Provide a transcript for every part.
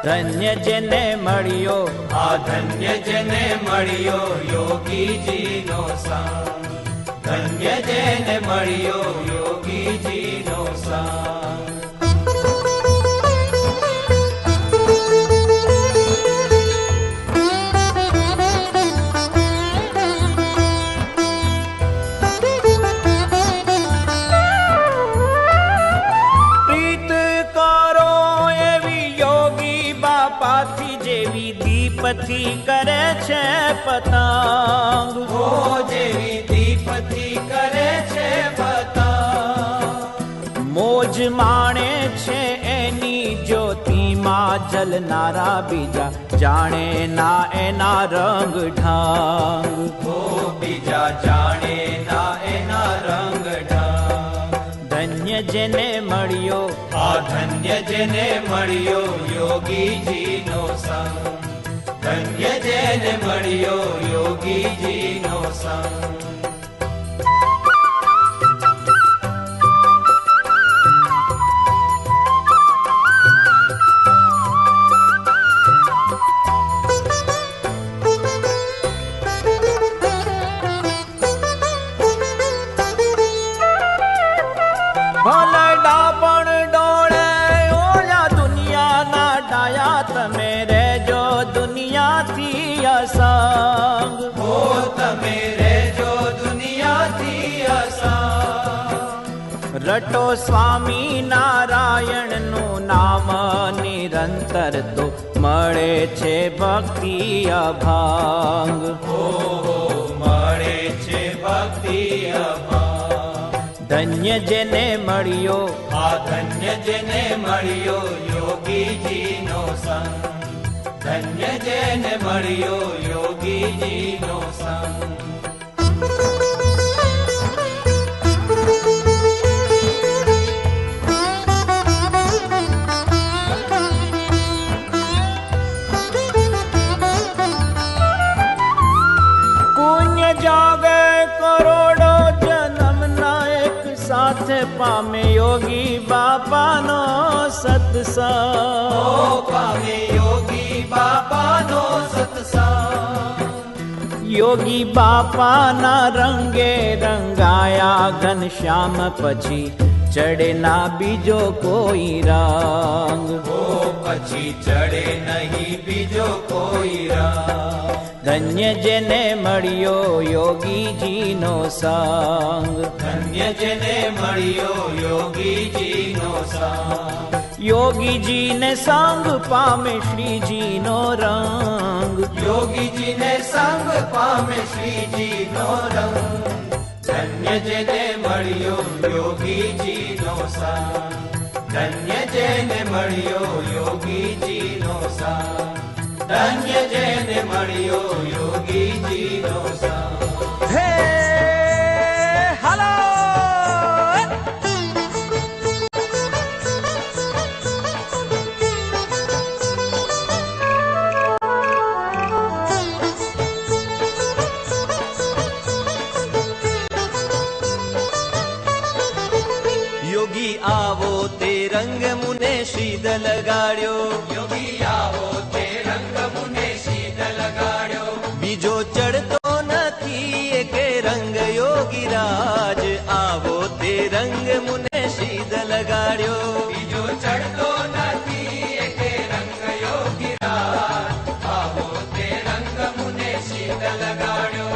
ધન્ય જેને મળ્યો, આ ધન્ય જેને મળ્યો યોગીજીનો સંગ. ધન્ય જેને મળ્યો યોગીજીનો સંગ. દીપથી કરે છે પતંગ, ઓ જેવી દીપથી કરે છે પતંગ. મોજ માણે છે એની જ્યોતિમાં જલનારા બીજા જાણે ના એના રંગ ઢંગ. ઓ બીજા જાણે ના એના રંગ ઢંગ. ધન્ય જેને મળ્યો, આ ધન્ય જેને મળ્યો યોગીજીનો સંગ. ધન્ય જેને મળ્યો યોગીજીનો સંગ. ભલડા પણ ડોળે ઓલા દુનિયાના ડાયા, તમે રેજો દુનિયાથી અસંગ. ઓ તમે રેજો દુનિયાથી અસંગ. રટો સ્વામી નારાયણનું નામ નિરંતર, તો મળે છે ભક્તિ અભંગ. ઓહો મળે છે ભક્તિ અભંગ. ધન્ય જેને મળ્યો, આ ધન્ય જેને મળ્યો યોગીજીનો સંગ. ધન્ય જેને મળ્યો યોગીજીનો સંગ. પુણ્ય જાગે કરોડો જન્મના એક સાથે, પામે યોગી બાપાનો સત્સંગ. ઓ પામે યોગી બાપાનો સત્સંગ. યોગી બાપાના રંગે રંગાયા ઘનશ્યામ, પછી ચડે ના બીજો કોઈ રંગ. ઓ પછી ચડે નહીં બીજો કોઈ રંગ. ધન્ય જેને મળ્યો યોગીજીનો સંગ. ધન્ય જેને મળ્યો યોગીજીનો સંગ. યોગીજીને સંગ પામે શ્રીજીનો રંગ. યોગીજીને સંગ પામે શ્રીજીનો રંગ. ધન્ય જેને મળ્યો યોગીજીનો સંગ. ધન્ય જેને મળ્યો યોગીજીનો સંગ. ધન્ય જેને મળ્યો યોગીજીનો સંગ. હે હાલો યોગી આવો તે રંગ મુને શીદ લગાડ્યો. યોગી આવો તે રંગ મુને શીદ લગાડ્યો. બીજો ચડતો નથી કે રંગ યોગી રાજ, આવો તે રંગ મુને શીદ લગાડ્યો. બીજો ચડતો નથી કે રંગ યોગી રાજ, આવો તે રંગ મુને શીદ લગાડ્યો.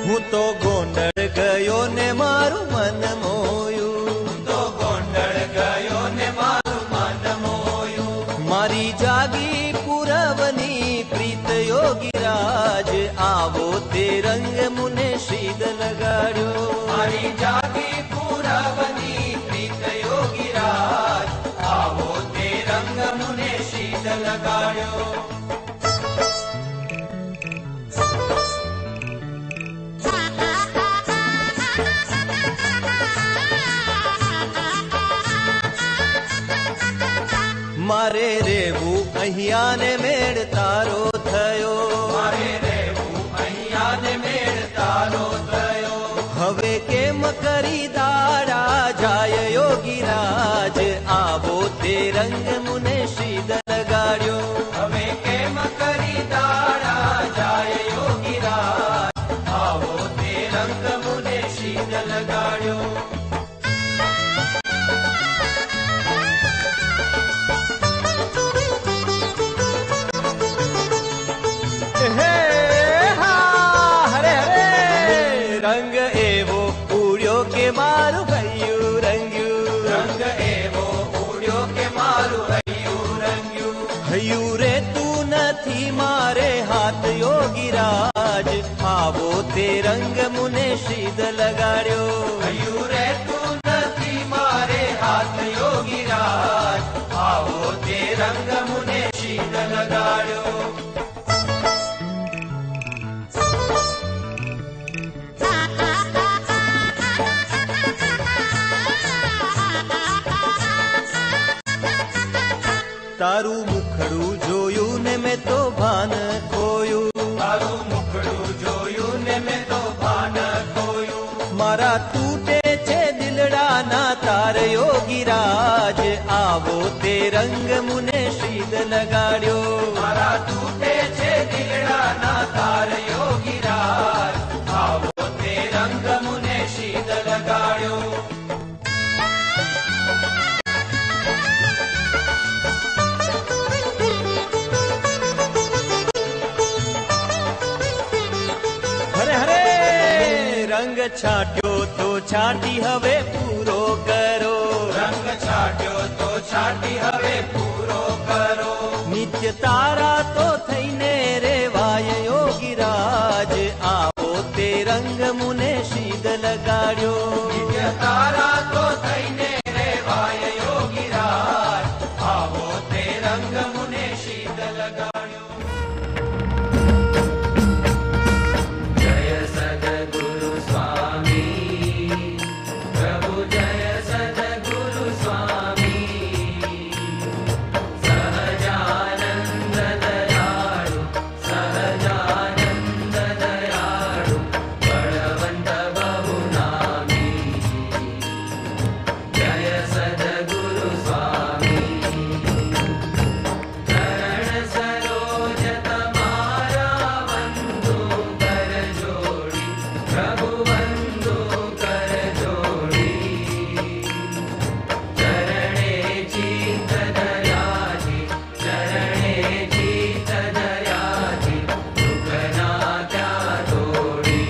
હું તો ગોંડળ ગયો ને મારું મન મોયું. તો ગોંડળ ગયો ને મારું મન મોયું. મારી જાગી પુરવની પ્રીત યોગી રાજ, આવો તે રંગ મુને શીદ લગાડ્યો. મારી જાગી પુરવની પ્રીત યોગી રાજ, આવો તે રંગ મુને શીદ લગાડ્યો. મારે રેવું અહીંયા ને મેળ તારો થયો. મારે हाथ योगी राज, आवो ते रंग मुने शीद लगाड्यो। हयू रे तू नथी मारे हाथ योगी राज, आवो ते रंग मुने शीद लगाड्यो। तारू मुखड़ू जोयू ने मैं तो भान खोयू, तारू मुखड़ू जोयू ने मैं तो भान खोयू। मारा तूटे छे दिलड़ा ना तार योगी राज, आवो ते रंग मुने शीद लगाड्यो। मारा तूटे छे दिलड़ा ना तार योगी राज, आवो ते रंग मुने शीद लगाड्यो। रंग छाट्यो तो छाटी हवे पूरो करो, रंग छाट्यो तो छाटी हवे पूरो करो। नित्य तारा तो थईने रेवाय योगी राज, आवो ते रंग मुने शीद लगाड्यो। नित्य तारा तो थईने रेवाय योगी राज, आवो ते रंग मुने शीद लगाड्यो। जय सद्गुरु स्वामी प्रभु, जय सद्गुरु स्वामी, सहजानंद दयाळु, सहजानंद दयाळु, बळवंत बहुनामी। जय सद्गुरु स्वामी, चरण सरोज तमारा वंदो कर जोड़ी, प्रभु वंदो कर जोड़ी। चरणे चित दयाजी, चरणे चित दयाजी, दुख ना क्या तोड़ी।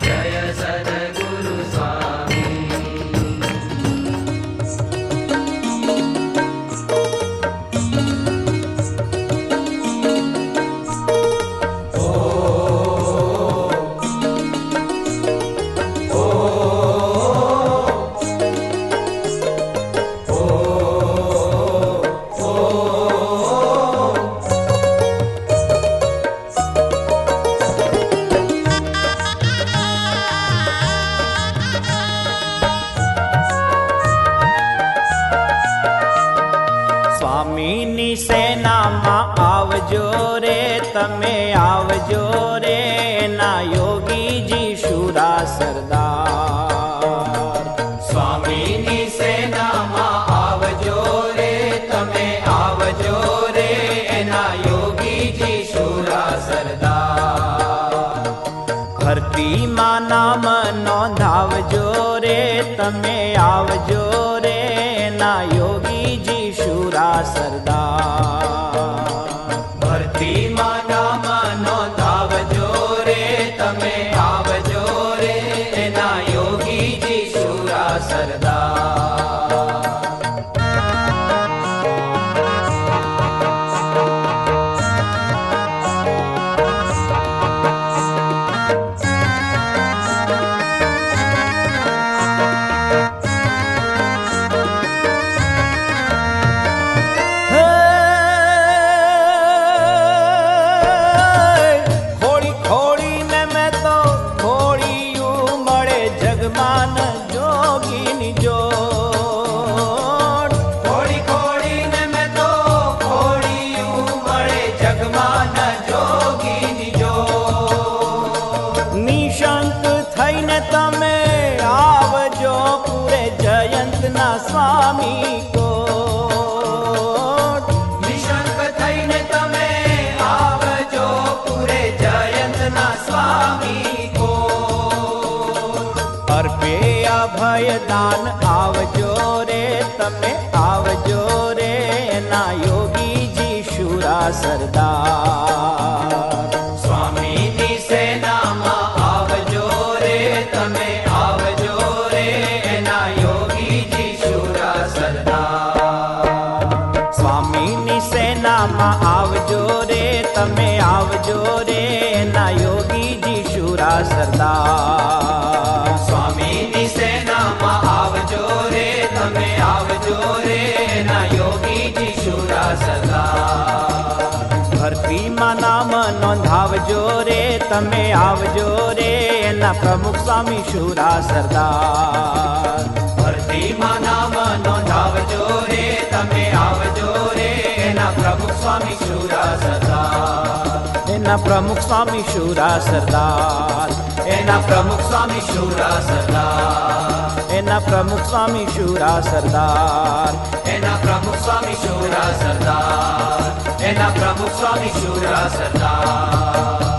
जय सद्गुरु स्वामी। સ્વામીની સેનામાં આવજો રે તમે, આવજો રે ના યોગીજી શુરા સરદાર। સ્વામીની સેનામાં આવજો રે તમે, આવજો રે એના યોગીજી શુરા સરદાર। ભરતીમાં નામ નોંધાવજો રે તમે, આવજો રે ના યોગીજી શુરા સરદાર। ભરતીમાં નામ નોંધાવજો રે તમે, આવજો રે એના યોગીજી શુરા સરદાર। ખોડી ખોડીને મેં તો ખોડિયું મળે જગમાન જોગીની જોડ। ખોડી ખોડીને મેં તો ખોડિયું મળે જગમાન જોગીની જોડ। નિશંક થઈને તમે આવજો પૂરે જયંતના સ્વામી કોટ। નિશંક થઈને તમે આવજો પૂરે જયંતના સ્વામી કોટ। અર્પે અભયદાન આવજો રે તમે, આવજો રે ના યોગીજી શુરા સરદાર। સ્વામીની સેનામાં આવજો રે તમે, આવજો રે એના યોગીજી શુરા સરદાર। સ્વામીની સેનામાં આવજો રે તમે, તમે આવજો રે એના યોગીજી શુરા સરદાર. સ્વામીની સેનામાં આવજો રે તમે આવજો રે એના યોગીજી શુરા સરદાર. ભરતીમાં નામ નોંધાવજો રે તમે આવજો રે એના પ્રમુખ સ્વામી શુરા સરદાર. ભરતીમાં નામ નોંધાવજો રે તમે આવજો રે એના પ્રમુખ સ્વામી શુરા સરદાર. એના પ્રમુખ સ્વામી શુરા સરદાર. એના પ્રમુખ સ્વામી શુરા સરદાર. એના પ્રમુખ સ્વામી શુરા સરદાર. એના પ્રમુખ સ્વામી શુરા સરદાર. એના પ્રમુખ સ્વામી શુરા સરદાર.